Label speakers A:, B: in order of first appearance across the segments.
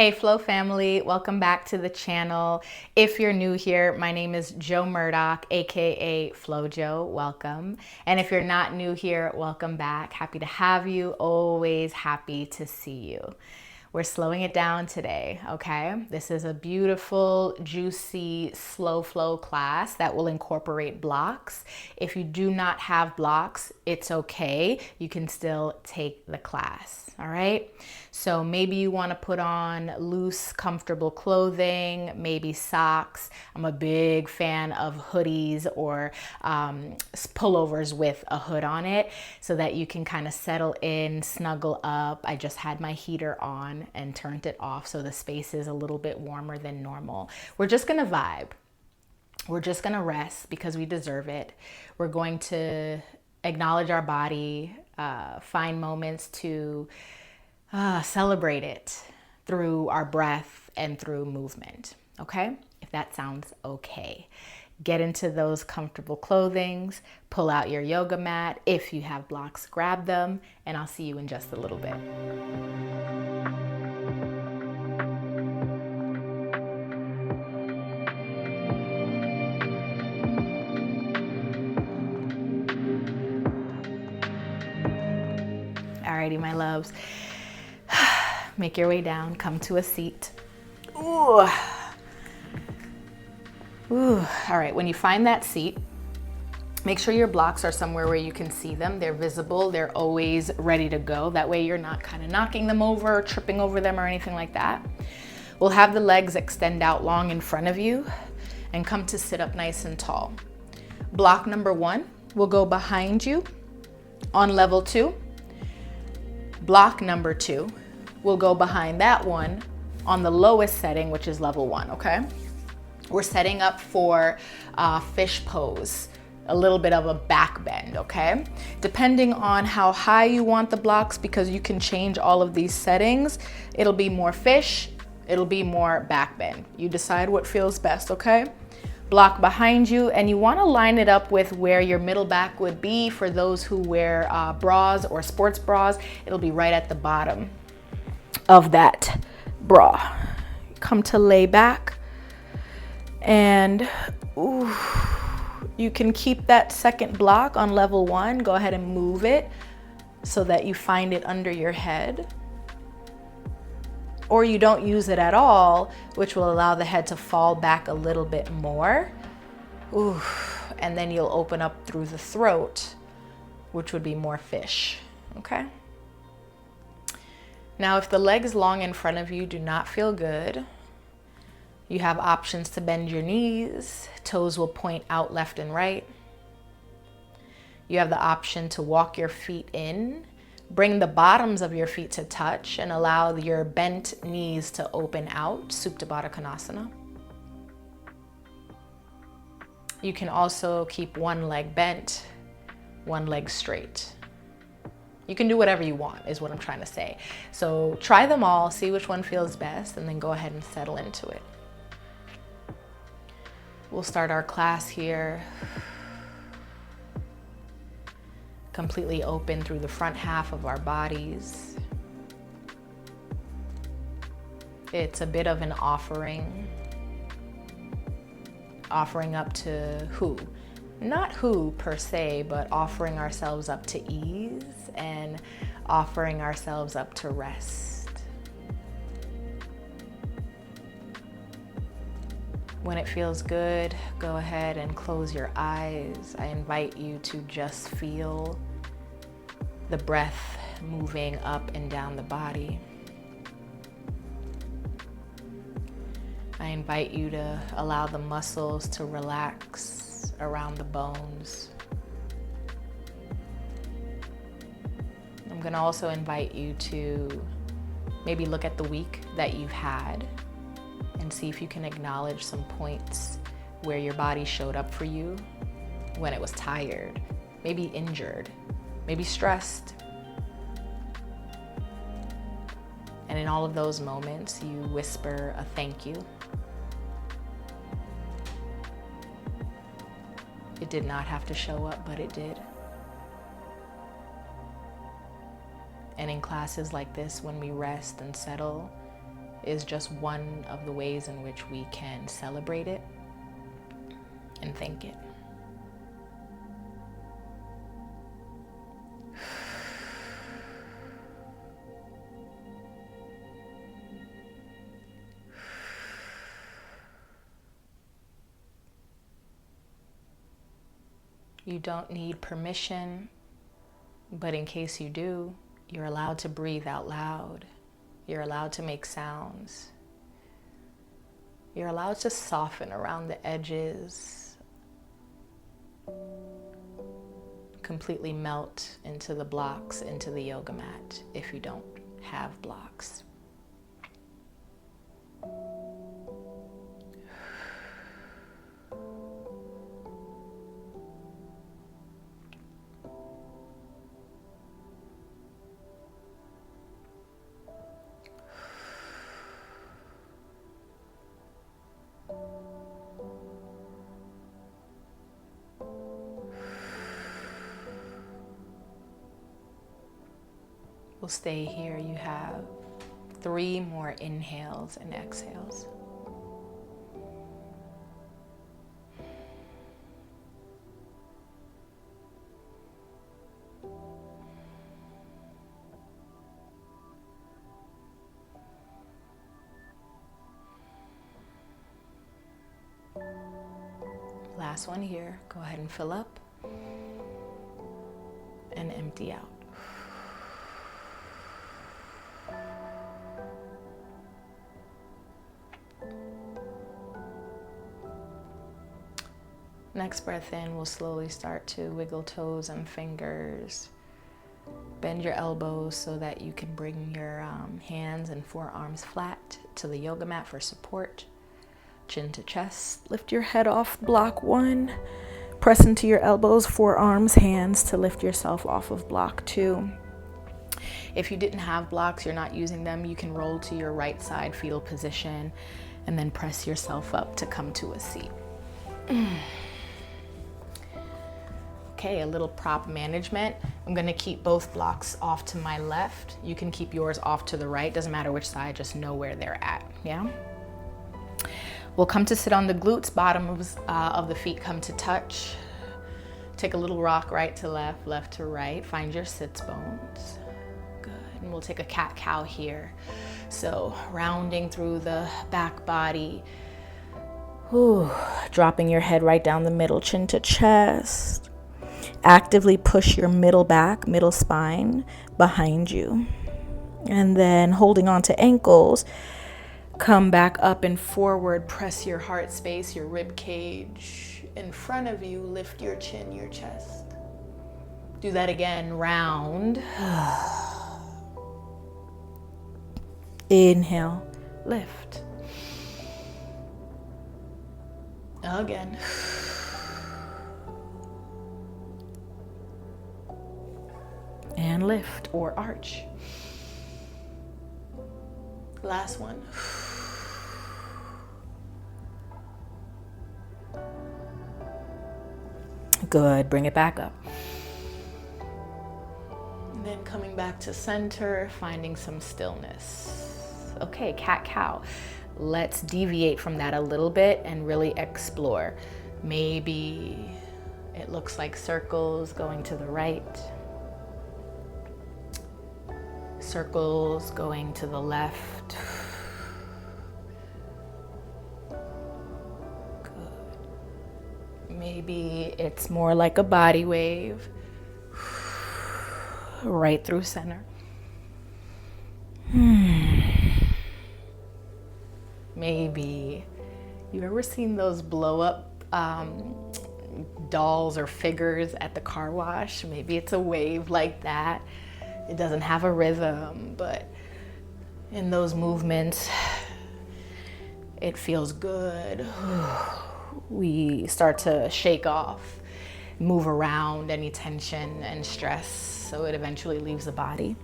A: Hey Flow family, welcome back to the channel. If you're new here, my name is Jo Murdock, aka Flowwj0. Welcome. And if you're not new here, welcome back. Happy to have you. Always happy to see you. We're slowing it down today, okay? This is a beautiful, juicy, slow flow class that will incorporate blocks. If you do not have blocks, it's okay. You can still take the class, all right? So maybe you want to put on loose, comfortable clothing, maybe socks. I'm a big fan of hoodies or pullovers with a hood on it so that you can kind of settle in, snuggle up. I just had my heater on and turned it off so the space is a little bit warmer than normal. We're just gonna vibe. We're just gonna rest because we deserve it. We're going to acknowledge our body, find moments to celebrate it through our breath and through movement, okay? If that sounds okay. Get into those comfortable clothings, pull out your yoga mat. If you have blocks, grab them, and I'll see you in just a little bit. Alrighty, my loves. Make your way down, come to a seat. Ooh. Ooh. All right, when you find that seat, make sure your blocks are somewhere where you can see them. They're visible, they're always ready to go. That way you're not kind of knocking them over, or tripping over them or anything like that. We'll have the legs extend out long in front of you and come to sit up nice and tall. Block number 1 will go behind you on level 2. Block number 2 will go behind that one on the lowest setting, which is level 1, okay? We're setting up for fish pose, a little bit of a back bend, okay? Depending on how high you want the blocks, because you can change all of these settings, it'll be more fish, it'll be more back bend. You decide what feels best, okay? Block behind you, and you wanna line it up with where your middle back would be. For those who wear bras or sports bras, it'll be right at the bottom of that bra. Come to lay back, and ooh, you can keep that second block on level 1. Go ahead and move it so that you find it under your head. Or you don't use it at all, which will allow the head to fall back a little bit more. Ooh, and then you'll open up through the throat, which would be more fish, okay? Now, if the legs long in front of you do not feel good, you have options to bend your knees. Toes will point out left and right. You have the option to walk your feet in. Bring the bottoms of your feet to touch and allow your bent knees to open out, Supta Baddha Konasana. You can also keep one leg bent, one leg straight. You can do whatever you want, is what I'm trying to say. So try them all, see which one feels best, and then go ahead and settle into it. We'll start our class here. Completely open through the front half of our bodies. It's a bit of an offering. Offering up to who? Not who per se, but offering ourselves up to ease and offering ourselves up to rest. When it feels good, go ahead and close your eyes. I invite you to just feel the breath moving up and down the body. I invite you to allow the muscles to relax around the bones. I'm going to also invite you to maybe look at the week that you've had and see if you can acknowledge some points where your body showed up for you when it was tired, maybe injured, maybe stressed. And in all of those moments, you whisper a thank you. It did not have to show up, but it did. And in classes like this, when we rest and settle, is just one of the ways in which we can celebrate it and thank it. You don't need permission, but in case you do, you're allowed to breathe out loud. You're allowed to make sounds. You're allowed to soften around the edges, completely melt into the blocks, into the yoga mat if you don't have blocks. We'll stay here. You have 3 more inhales and exhales. Last one here. Go ahead and fill up and empty out. Next breath in, we'll slowly start to wiggle toes and fingers. Bend your elbows so that you can bring your hands and forearms flat to the yoga mat for support. Chin to chest. Lift your head off block 1. Press into your elbows, forearms, hands to lift yourself off of block 2. If you didn't have blocks, you're not using them, you can roll to your right side fetal position and then press yourself up to come to a seat. Okay, a little prop management. I'm gonna keep both blocks off to my left. You can keep yours off to the right. Doesn't matter which side, just know where they're at, yeah? We'll come to sit on the glutes, bottoms of the feet come to touch. Take a little rock right to left, left to right. Find your sits bones. Good, and we'll take a cat-cow here. So rounding through the back body. Whew. Dropping your head right down the middle, chin to chest. Actively push your middle back, middle spine behind you. And then holding on to ankles, come back up and forward. Press your heart space, your rib cage in front of you. Lift your chin, your chest. Do that again, round. Inhale, lift. Again. And lift or arch. Last one. Good, bring it back up. And then coming back to center, finding some stillness. Okay, cat-cow. Let's deviate from that a little bit and really explore. Maybe it looks like circles going to the right. Circles going to the left. Good. Maybe it's more like a body wave. Right through center. Maybe you've ever seen those blow up dolls or figures at the car wash? Maybe it's a wave like that. It doesn't have a rhythm, but in those movements, it feels good. We start to shake off, move around any tension and stress, so it eventually leaves the body.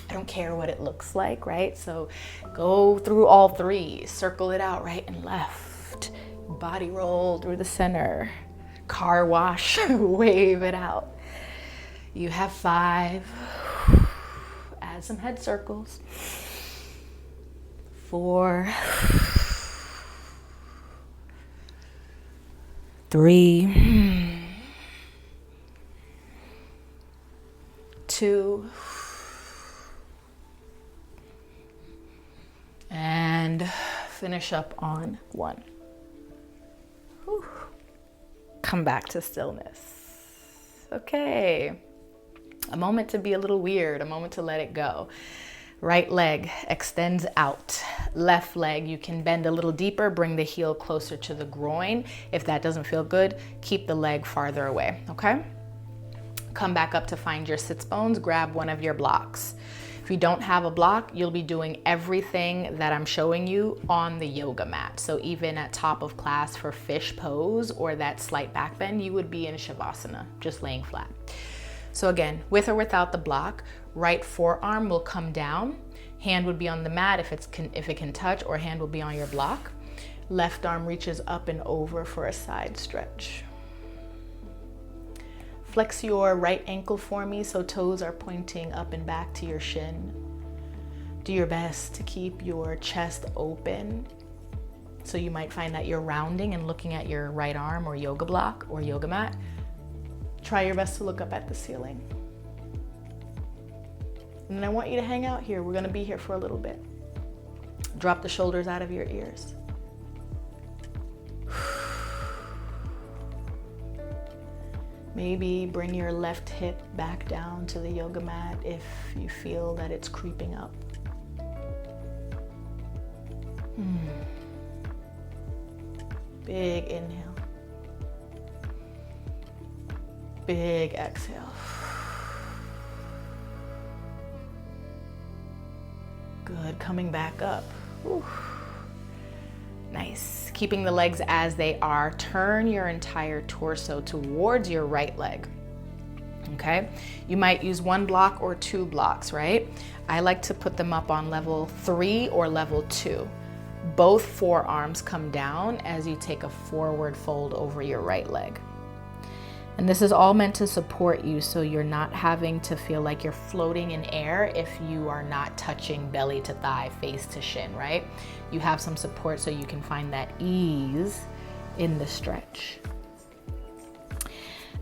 A: I don't care what it looks like, right? So go through all 3, circle it out right and left, body roll through the center, car wash, wave it out. You have 5. Add some head circles. 4, 3, 2, and finish up on 1. Whew. Come back to stillness. Okay. A moment to be a little weird, a moment to let it go. Right leg extends out. Left leg, you can bend a little deeper, bring the heel closer to the groin. If that doesn't feel good, keep the leg farther away, okay? Come back up to find your sits bones, grab one of your blocks. If you don't have a block, you'll be doing everything that I'm showing you on the yoga mat. So even at top of class for fish pose or that slight back bend, you would be in Shavasana, just laying flat. So again, with or without the block, right forearm will come down. Hand would be on the mat if it can touch, or hand will be on your block. Left arm reaches up and over for a side stretch. Flex your right ankle for me so toes are pointing up and back to your shin. Do your best to keep your chest open. So you might find that you're rounding and looking at your right arm or yoga block or yoga mat. Try your best to look up at the ceiling. And then I want you to hang out here. We're gonna be here for a little bit. Drop the shoulders out of your ears. Maybe bring your left hip back down to the yoga mat if you feel that it's creeping up. Big inhale. Big exhale. Good, coming back up. Whew. Nice. Keeping the legs as they are, turn your entire torso towards your right leg. Okay? You might use 1 block or 2 blocks, right? I like to put them up on level 3 or level 2. Both forearms come down as you take a forward fold over your right leg. And this is all meant to support you so you're not having to feel like you're floating in air if you are not touching belly to thigh, face to shin, right? You have some support so you can find that ease in the stretch.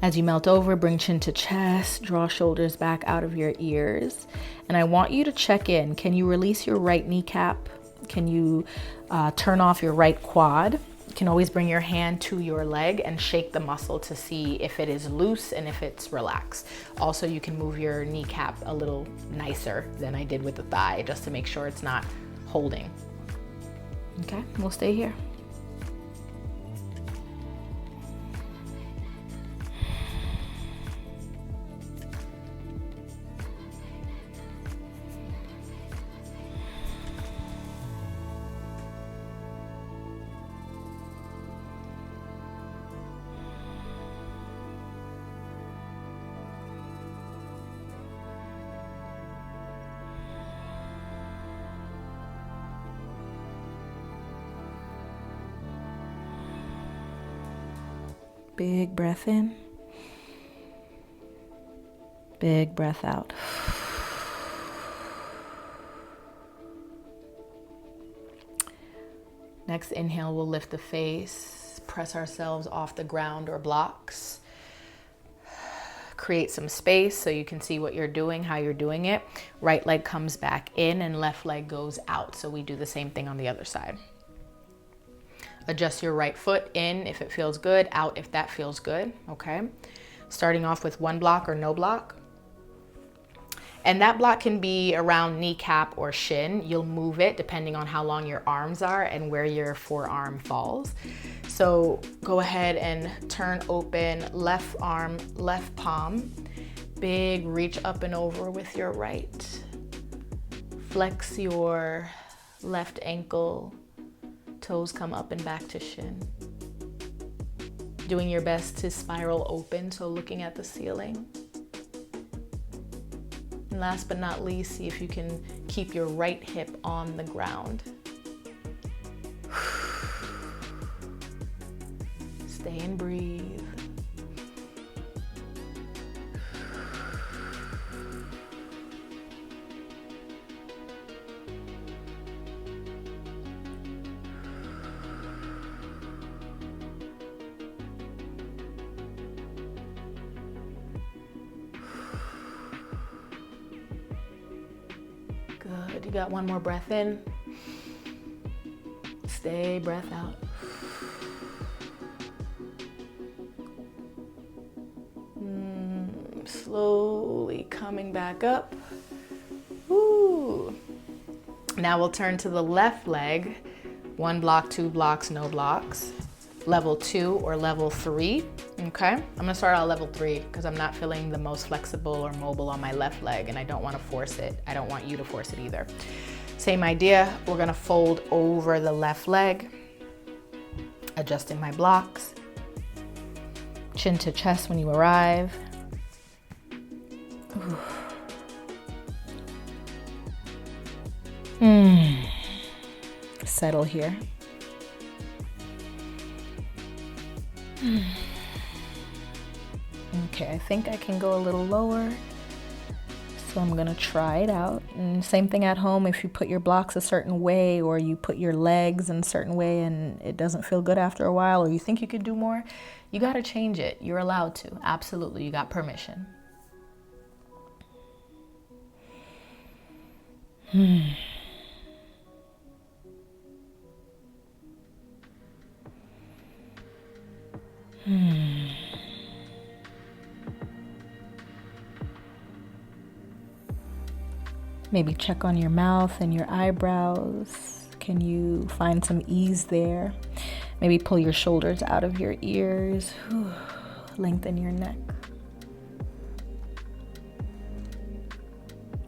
A: As you melt over, bring chin to chest, draw shoulders back out of your ears. And I want you to check in. Can you release your right kneecap? Can you turn off your right quad? You can always bring your hand to your leg and shake the muscle to see if it is loose and if it's relaxed. Also, you can move your kneecap a little nicer than I did with the thigh, just to make sure it's not holding. Okay, we'll stay here. Big breath in. Big breath out. Next inhale, we'll lift the face, press ourselves off the ground or blocks. Create some space so you can see what you're doing, how you're doing it. Right leg comes back in and left leg goes out. So we do the same thing on the other side. Adjust your right foot in if it feels good, out if that feels good, okay? Starting off with 1 block or no block. And that block can be around kneecap or shin. You'll move it depending on how long your arms are and where your forearm falls. So go ahead and turn open, left arm, left palm. Big reach up and over with your right. Flex your left ankle. Toes come up and back to shin. Doing your best to spiral open, so looking at the ceiling. And last but not least, see if you can keep your right hip on the ground. Stay and breathe. Good. You got one more breath in. Stay, breath out. Slowly coming back up. Woo. Now we'll turn to the left leg. 1 block, 2 blocks, no blocks. Level 2 or level 3. Okay, I'm gonna start out level 3 because I'm not feeling the most flexible or mobile on my left leg, and I don't want to force it. I don't want you to force it either. Same idea. We're gonna fold over the left leg, adjusting my blocks. Chin to chest when you arrive. Settle here. Okay, I think I can go a little lower. So I'm gonna try it out. And same thing at home, if you put your blocks a certain way or you put your legs in a certain way and it doesn't feel good after a while, or you think you could do more, you gotta change it. You're allowed to, absolutely, you got permission. Maybe check on your mouth and your eyebrows. Can you find some ease there? Maybe pull your shoulders out of your ears. Lengthen your neck.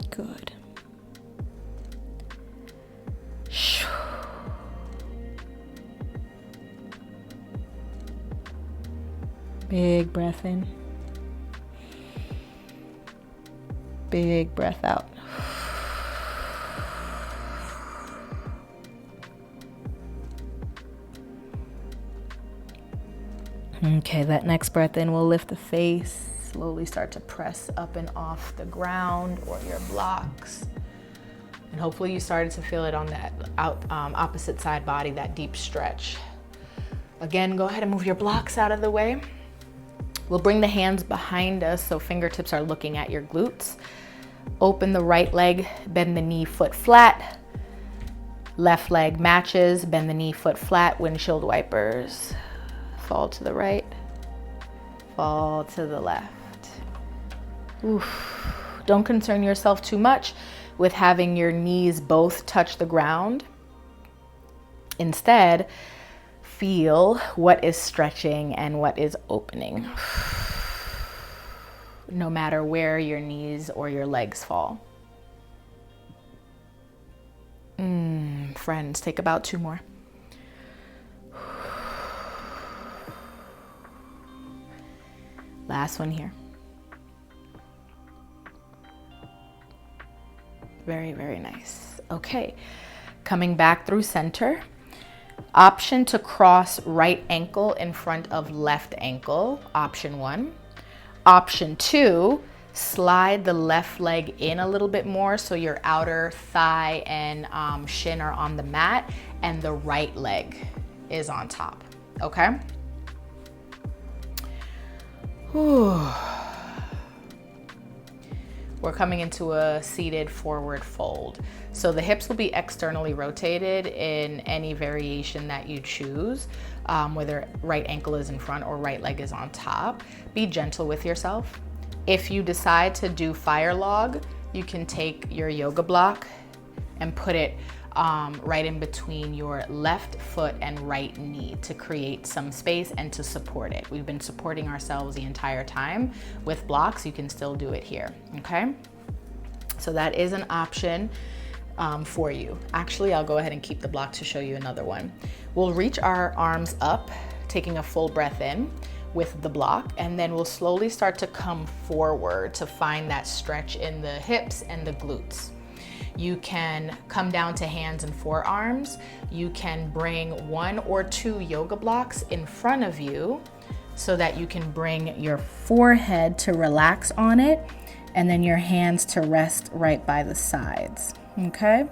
A: Good. Big breath in. Big breath out. Okay, that next breath in will lift the face. Slowly start to press up and off the ground or your blocks. And hopefully you started to feel it on that opposite side body, that deep stretch. Again, go ahead and move your blocks out of the way. We'll bring the hands behind us so fingertips are looking at your glutes. Open the right leg, bend the knee, foot flat. Left leg matches, bend the knee, foot flat, windshield wipers. Fall to the right, fall to the left. Oof. Don't concern yourself too much with having your knees both touch the ground. Instead, feel what is stretching and what is opening, no matter where your knees or your legs fall. Friends, take about 2 more. Last one here. Very, very nice. Okay, coming back through center. Option to cross right ankle in front of left ankle, option 1. Option 2, slide the left leg in a little bit more so your outer thigh and shin are on the mat and the right leg is on top, okay? Whew. We're coming into a seated forward fold. So the hips will be externally rotated in any variation that you choose, whether right ankle is in front or right leg is on top. Be gentle with yourself. If you decide to do fire log, you can take your yoga block and put it right in between your left foot and right knee to create some space and to support it. We've been supporting ourselves the entire time with blocks. You can still do it here, okay? So that is an option for you. Actually, I'll go ahead and keep the block to show you another one. We'll reach our arms up, taking a full breath in with the block, and then we'll slowly start to come forward to find that stretch in the hips and the glutes. You can come down to hands and forearms. You can bring 1 or 2 yoga blocks in front of you so that you can bring your forehead to relax on it and then your hands to rest right by the sides, okay?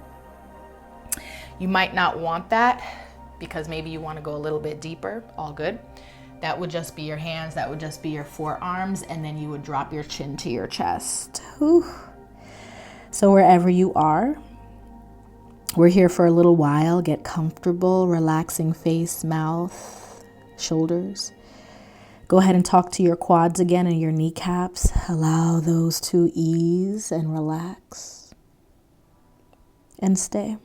A: You might not want that because maybe you want to go a little bit deeper, all good. That would just be your hands, that would just be your forearms, and then you would drop your chin to your chest. Whew. So wherever you are, We're here for a little while. Get comfortable, relaxing face, mouth, shoulders. Go ahead and talk to your quads again and your kneecaps. Allow those to ease and relax. And stay.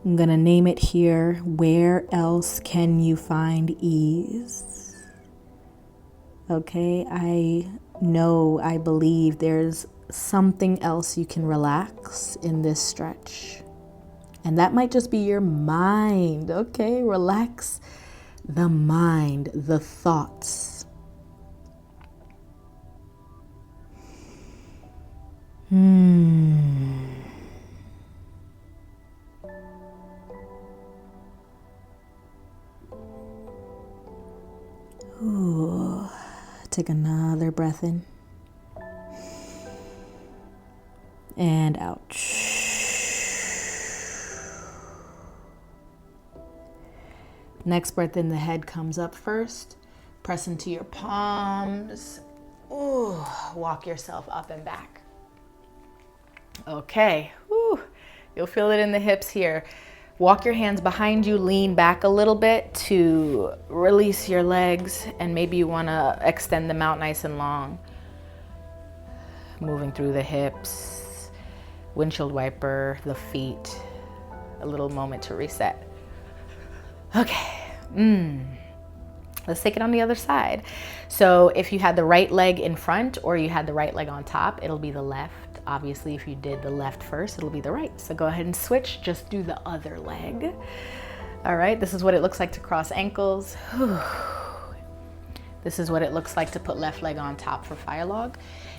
A: I'm going to name it here. Where else can you find ease? Okay, I believe there's something else you can relax in this stretch. And that might just be your mind. Okay, relax the mind, the thoughts. Ooh. Take another breath in and out. Next breath in, the head comes up first. Press into your palms. Ooh, walk yourself up and back. Okay, ooh, you'll feel it in the hips here. Walk your hands behind you, lean back a little bit to release your legs, and maybe you want to extend them out nice and long. Moving through the hips, windshield wiper, the feet, a little moment to reset. Okay, let's take it on the other side. So if you had the right leg in front or you had the right leg on top, it'll be the left. Obviously, if you did the left first, it'll be the right. So go ahead and switch, just do the other leg. All right, this is what it looks like to cross ankles. Whew. This is what it looks like to put left leg on top for fire log.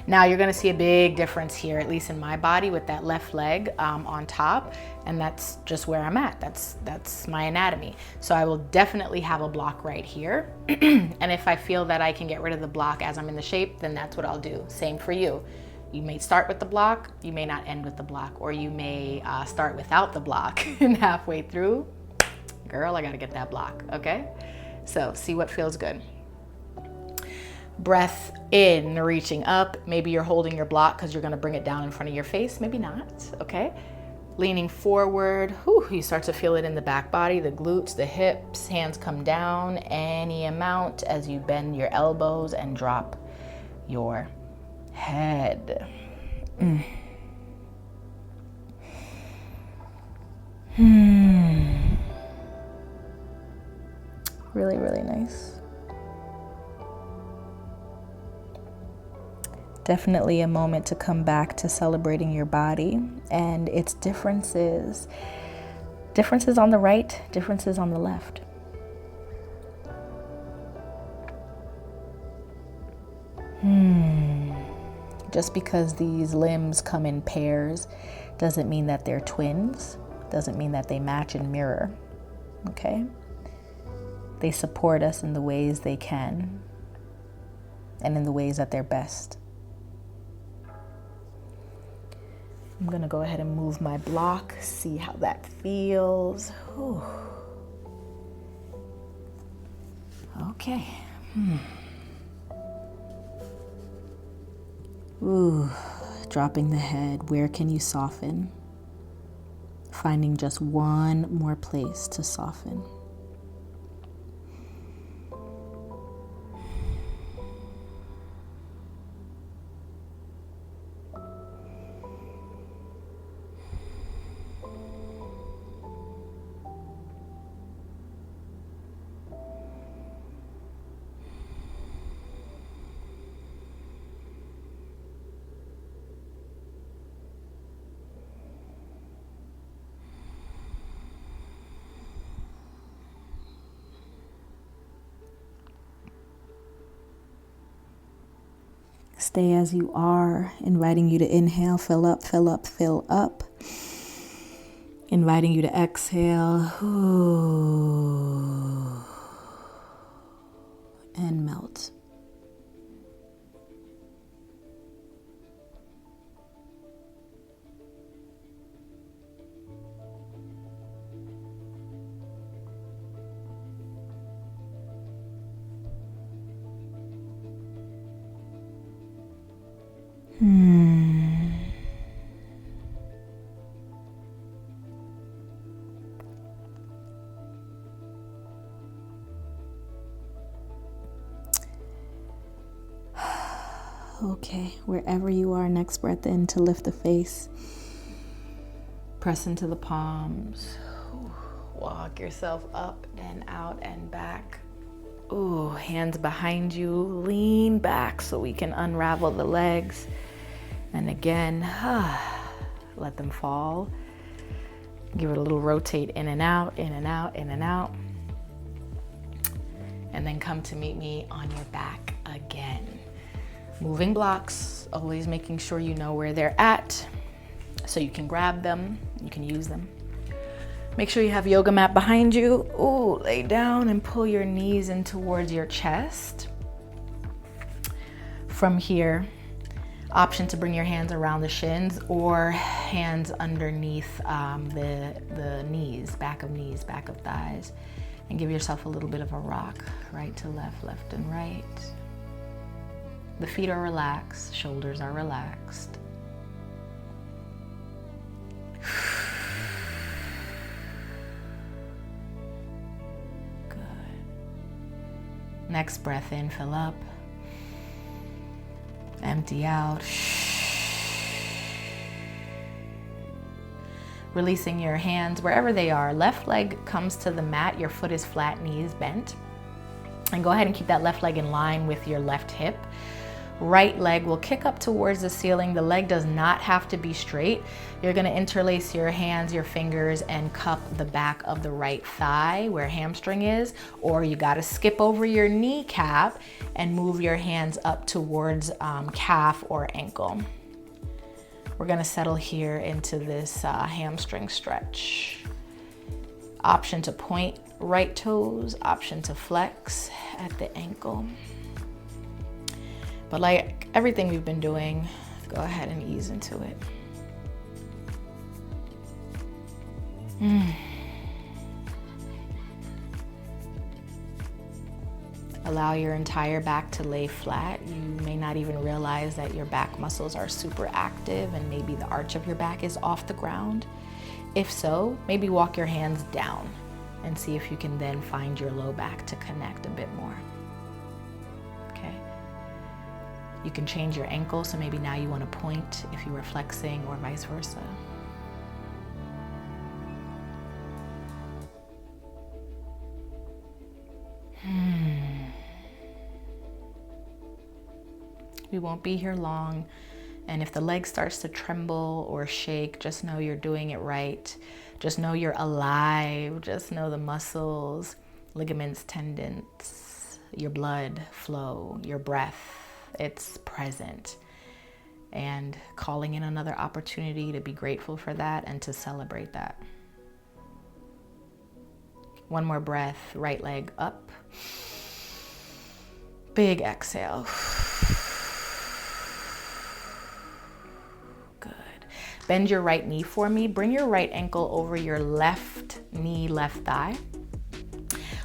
A: Now you're gonna see a big difference here, at least in my body, with that left leg on top, and that's just where I'm at. That's my anatomy. So I will definitely have a block right here. And if I feel that I can get rid of the block as I'm in the shape, then that's what I'll do. Same for you. You may start with the block, you may not end with the block, or you may start without the block and halfway through, girl, I gotta get that block, okay? So see what feels good. Breath in, reaching up. Maybe you're holding your block because you're gonna bring it down in front of your face, maybe not, okay? Leaning forward, whew, you start to feel it in the back body, the glutes, the hips, hands come down any amount as you bend your elbows and drop your head. Really, really nice. Definitely a moment to come back to celebrating your body and its differences. Differences on the right, differences on the left. Just because these limbs come in pairs doesn't mean that they're twins, doesn't mean that they match and mirror, okay? They support us in the ways they can and in the ways that they're best. I'm gonna go ahead and move my block, see how that feels. Whew. Okay. Ooh, dropping the head. Where can you soften? Finding just one more place to soften. Stay as you are, inviting you to inhale, fill up, fill up, fill up. Inviting you to exhale. Ooh, and melt. Okay, wherever you are, next breath in to lift the face. Press into the palms. Walk yourself up and out and back. Ooh, hands behind you. Lean back so we can unravel the legs. And again, let them fall. Give it a little rotate in and out, in and out, in and out. And then come to meet me on your back again. Moving blocks, always making sure you know where they're at so you can grab them, you can use them. Make sure you have yoga mat behind you. Ooh, lay down and pull your knees in towards your chest. From here, option to bring your hands around the shins or hands underneath the knees, back of thighs, and give yourself a little bit of a rock, right to left, left and right. The feet are relaxed, shoulders are relaxed. Good. Next breath in, fill up. Empty out. Releasing your hands wherever they are. Left leg comes to the mat, your foot is flat, knees bent. And go ahead and keep that left leg in line with your left hip. Right leg will kick up towards the ceiling. The leg does not have to be straight. You're gonna interlace your hands, your fingers, and cup the back of the right thigh where hamstring is, or you gotta skip over your kneecap and move your hands up towards calf or ankle. We're gonna settle here into this hamstring stretch. Option to point right toes, option to flex at the ankle. But like everything we've been doing, go ahead and ease into it. Allow your entire back to lay flat. You may not even realize that your back muscles are super active and maybe the arch of your back is off the ground. If so, maybe walk your hands down and see if you can then find your low back to connect a bit more. Okay. You can change your ankle, so maybe now you want to point if you were flexing or vice versa. We won't be here long, and if the leg starts to tremble or shake, just know you're doing it right. Just know you're alive. Just know the muscles, ligaments, tendons, your blood flow, your breath, it's present. And calling in another opportunity to be grateful for that and to celebrate that. One more breath, right leg up. Big exhale. Bend your right knee for me. Bring your right ankle over your left knee, left thigh.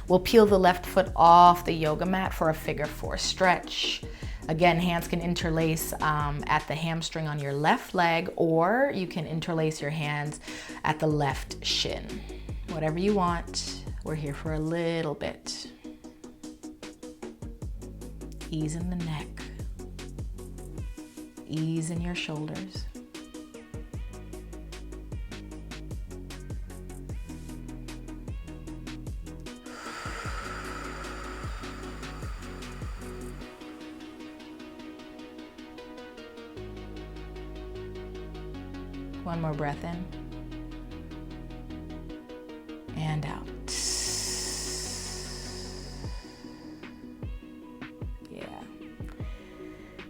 A: We'll peel the left foot off the yoga mat for a figure 4 stretch. Again, hands can interlace at the hamstring on your left leg, or you can interlace your hands at the left shin. Whatever you want. We're here for a little bit. Ease in the neck. Ease in your shoulders. One more breath in and out. Yeah.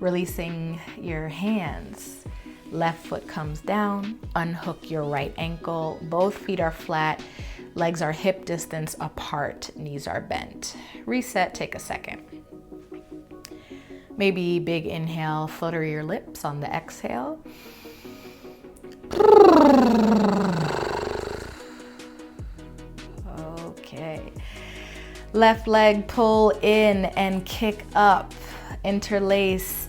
A: Releasing your hands. Left foot comes down, unhook your right ankle. Both feet are flat, legs are hip distance apart, knees are bent. Reset, take a second. Maybe big inhale, flutter your lips on the exhale. Okay. Left leg pull in and kick up. Interlace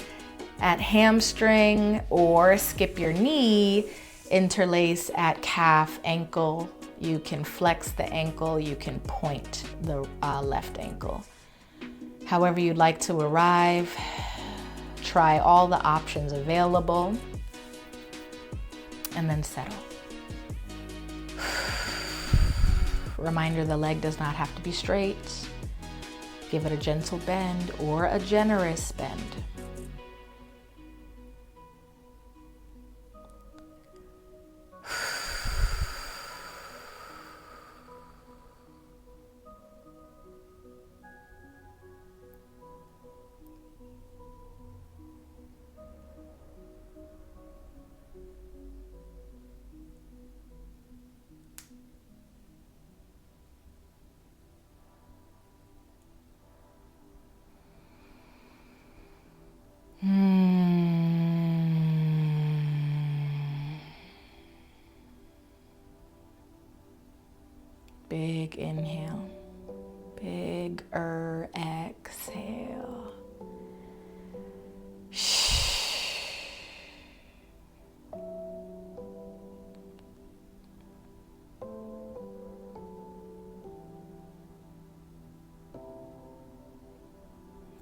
A: at hamstring or skip your knee. Interlace at calf, ankle. You can flex the ankle. You can point the left ankle. However you'd like to arrive, try all the options available and then settle. Reminder, the leg does not have to be straight. Give it a gentle bend or a generous bend. Big inhale, big exhale.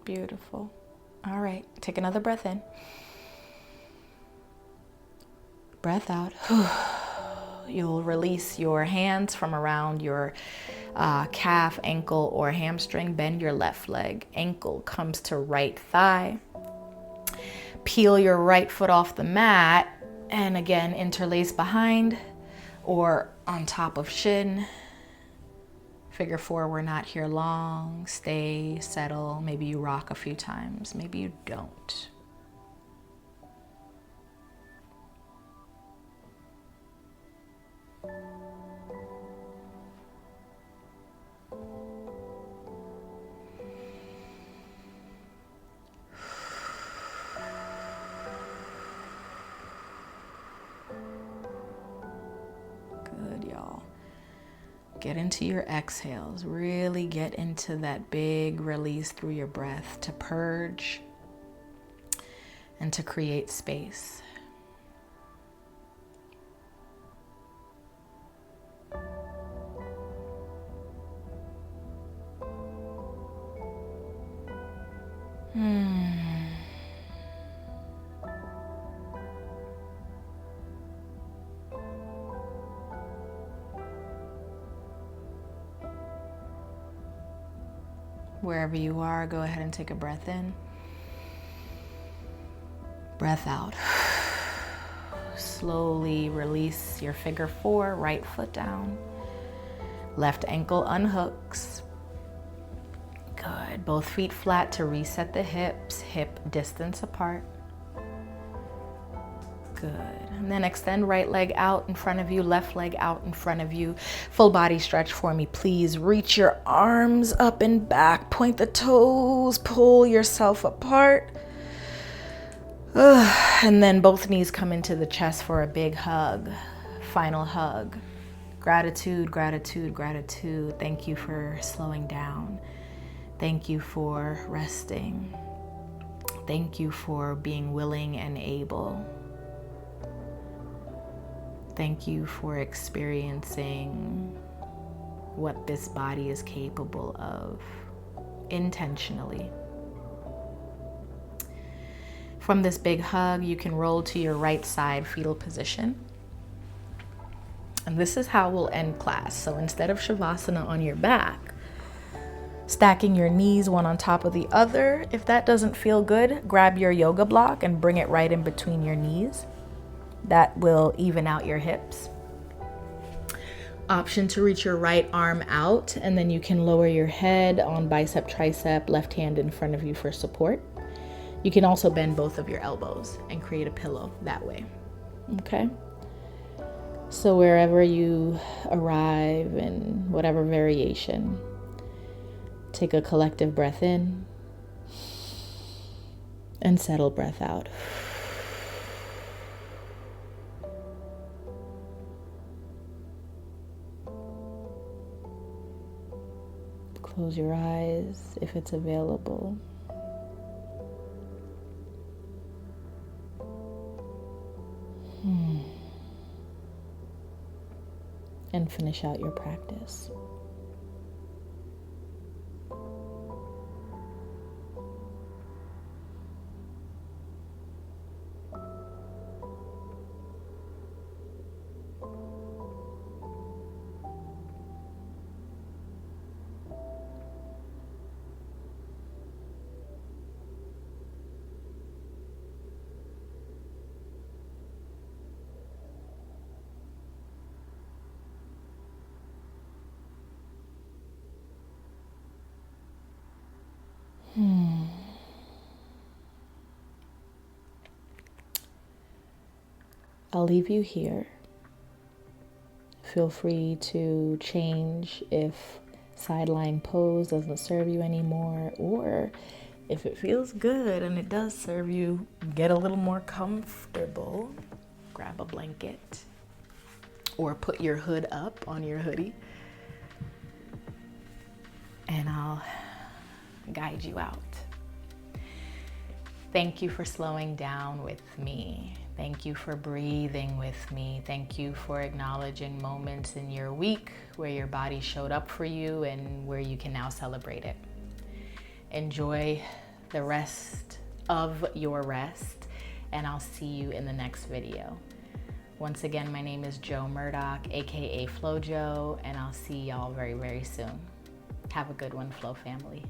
A: Beautiful. All right, take another breath in. Breath out. You'll release your hands from around your calf, ankle, or hamstring. Bend your left leg. Ankle comes to right thigh. Peel your right foot off the mat. And again, interlace behind or on top of shin. Figure 4, we're not here long. Stay, settle. Maybe you rock a few times. Maybe you don't. Good, y'all. Get into your exhales. Really get into that big release through your breath to purge and to create space. Wherever you are, go ahead and take a breath in. Breath out. Slowly release your figure 4, right foot down. Left ankle unhooks. Good. Both feet flat to reset the hips, hip distance apart. Good. And then extend right leg out in front of you, left leg out in front of you. Full body stretch for me, please. Reach your arms up and back. Point the toes, pull yourself apart. And then both knees come into the chest for a big hug. Final hug. Gratitude, gratitude, gratitude. Thank you for slowing down. Thank you for resting. Thank you for being willing and able. Thank you for experiencing what this body is capable of intentionally. From this big hug, you can roll to your right side fetal position. And this is how we'll end class. So instead of Shavasana on your back, stacking your knees one on top of the other, if that doesn't feel good, grab your yoga block and bring it right in between your knees. That will even out your hips. Option to reach your right arm out, and then you can lower your head on bicep, tricep, left hand in front of you for support. You can also bend both of your elbows and create a pillow that way. Okay? So wherever you arrive in whatever variation, take a collective breath in and settle breath out. Close your eyes if it's available. And finish out your practice. I'll leave you here. Feel free to change if side lying pose doesn't serve you anymore, or if it feels good and it does serve you, get a little more comfortable. Grab a blanket or put your hood up on your hoodie, and I'll guide you out. Thank you for slowing down with me. Thank you for breathing with me. Thank you for acknowledging moments in your week where your body showed up for you and where you can now celebrate it. Enjoy the rest of your rest, and I'll see you in the next video. Once again, my name is Jo Murdock, aka FlowWj0, and I'll see y'all very, very soon. Have a good one, Flow family.